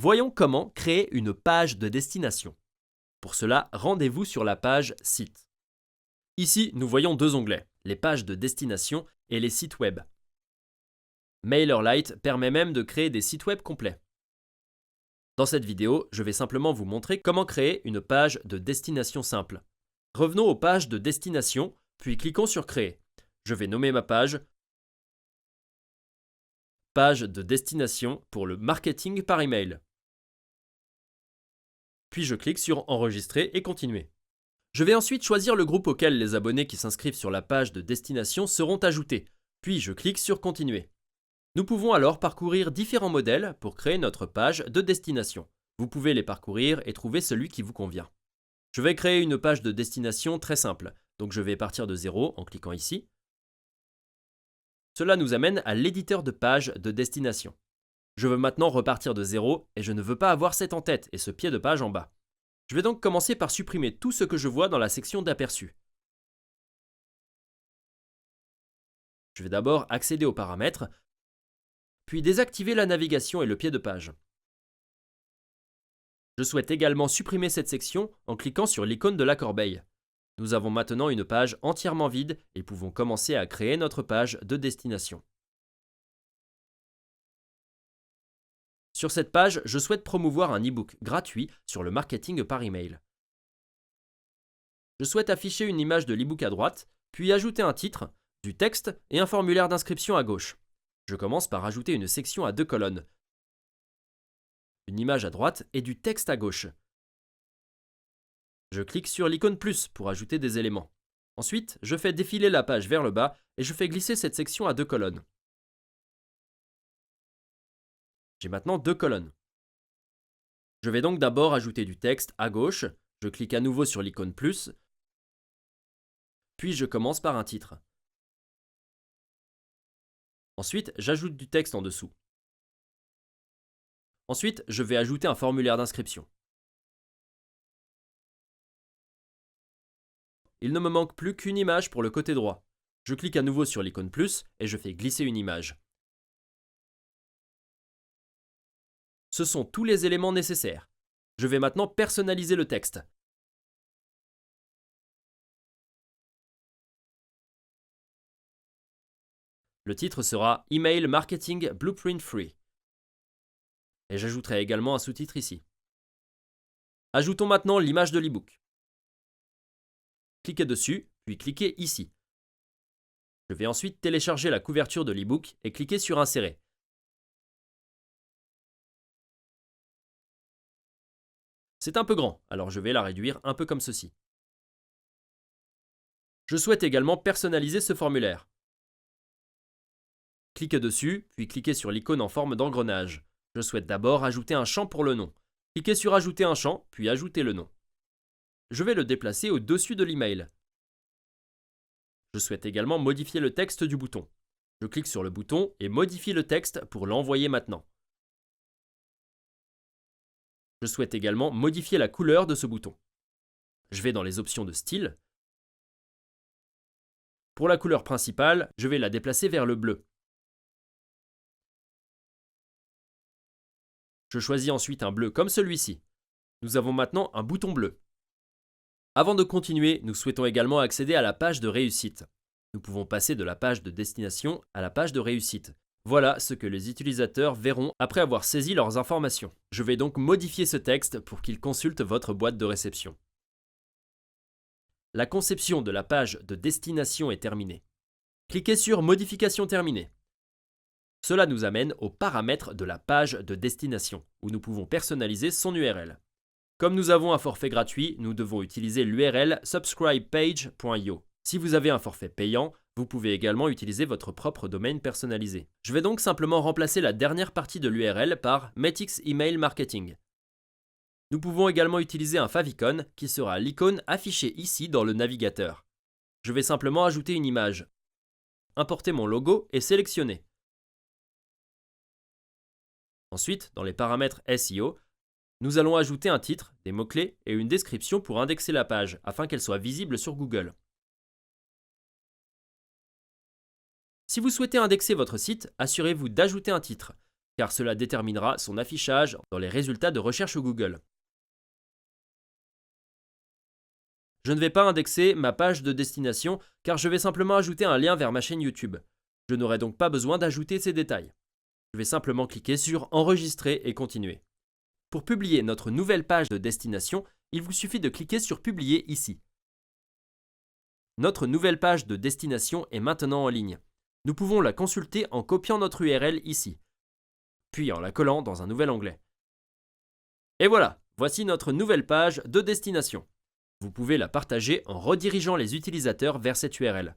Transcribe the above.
Voyons comment créer une page de destination. Pour cela, rendez-vous sur la page Site. Ici, nous voyons deux onglets, les pages de destination et les sites web. MailerLite permet même de créer des sites web complets. Dans cette vidéo, je vais simplement vous montrer comment créer une page de destination simple. Revenons aux pages de destination, puis cliquons sur Créer. Je vais nommer ma page Page de destination pour le marketing par email. Puis je clique sur Enregistrer et Continuer. Je vais ensuite choisir le groupe auquel les abonnés qui s'inscrivent sur la page de destination seront ajoutés, puis je clique sur Continuer. Nous pouvons alors parcourir différents modèles pour créer notre page de destination. Vous pouvez les parcourir et trouver celui qui vous convient. Je vais créer une page de destination très simple, donc je vais partir de 0 en cliquant ici. Cela nous amène à l'éditeur de page de destination. Je veux maintenant repartir de 0 et je ne veux pas avoir cette en-tête et ce pied de page en bas. Je vais donc commencer par supprimer tout ce que je vois dans la section d'aperçu. Je vais d'abord accéder aux paramètres, puis désactiver la navigation et le pied de page. Je souhaite également supprimer cette section en cliquant sur l'icône de la corbeille. Nous avons maintenant une page entièrement vide et pouvons commencer à créer notre page de destination. Sur cette page, je souhaite promouvoir un e-book gratuit sur le marketing par email. Je souhaite afficher une image de l'e-book à droite, puis ajouter un titre, du texte et un formulaire d'inscription à gauche. Je commence par ajouter une section à 2 colonnes, une image à droite et du texte à gauche. Je clique sur l'icône plus pour ajouter des éléments. Ensuite, je fais défiler la page vers le bas et je fais glisser cette section à 2 colonnes. J'ai maintenant 2 colonnes. Je vais donc d'abord ajouter du texte à gauche, je clique à nouveau sur l'icône plus, puis je commence par un titre. Ensuite, j'ajoute du texte en dessous. Ensuite, je vais ajouter un formulaire d'inscription. Il ne me manque plus qu'une image pour le côté droit. Je clique à nouveau sur l'icône plus et je fais glisser une image. Ce sont tous les éléments nécessaires. Je vais maintenant personnaliser le texte. Le titre sera Email Marketing Blueprint Free. Et j'ajouterai également un sous-titre ici. Ajoutons maintenant l'image de l'e-book. Cliquez dessus, puis cliquez ici. Je vais ensuite télécharger la couverture de l'e-book et cliquer sur Insérer. C'est un peu grand, alors je vais la réduire un peu comme ceci. Je souhaite également personnaliser ce formulaire. Cliquez dessus, puis cliquez sur l'icône en forme d'engrenage. Je souhaite d'abord ajouter un champ pour le nom. Cliquez sur Ajouter un champ, puis Ajouter le nom. Je vais le déplacer au-dessus de l'email. Je souhaite également modifier le texte du bouton. Je clique sur le bouton et modifie le texte pour l'envoyer maintenant. Je souhaite également modifier la couleur de ce bouton. Je vais dans les options de style. Pour la couleur principale, je vais la déplacer vers le bleu. Je choisis ensuite un bleu comme celui-ci. Nous avons maintenant un bouton bleu. Avant de continuer, nous souhaitons également accéder à la page de réussite. Nous pouvons passer de la page de destination à la page de réussite. Voilà ce que les utilisateurs verront après avoir saisi leurs informations. Je vais donc modifier ce texte pour qu'ils consultent votre boîte de réception. La conception de la page de destination est terminée. Cliquez sur Modification terminée. Cela nous amène aux paramètres de la page de destination, où nous pouvons personnaliser son URL. Comme nous avons un forfait gratuit, nous devons utiliser l'URL subscribepage.io. Si vous avez un forfait payant, vous pouvez également utiliser votre propre domaine personnalisé. Je vais donc simplement remplacer la dernière partie de l'URL par Metix Email Marketing. Nous pouvons également utiliser un favicon qui sera l'icône affichée ici dans le navigateur. Je vais simplement ajouter une image, importer mon logo et sélectionner. Ensuite, dans les paramètres SEO, nous allons ajouter un titre, des mots-clés et une description pour indexer la page afin qu'elle soit visible sur Google. Si vous souhaitez indexer votre site, assurez-vous d'ajouter un titre. car cela déterminera son affichage dans les résultats de recherche Google. Je ne vais pas indexer ma page de destination car je vais simplement ajouter un lien vers ma chaîne YouTube. Je n'aurai donc pas besoin d'ajouter ces détails. Je vais simplement cliquer sur Enregistrer et continuer. Pour publier notre nouvelle page de destination, il vous suffit de cliquer sur Publier ici. Notre nouvelle page de destination est maintenant en ligne. Nous pouvons la consulter en copiant notre URL ici, puis en la collant dans un nouvel onglet. Et voilà, voici notre nouvelle page de destination. Vous pouvez la partager en redirigeant les utilisateurs vers cette URL.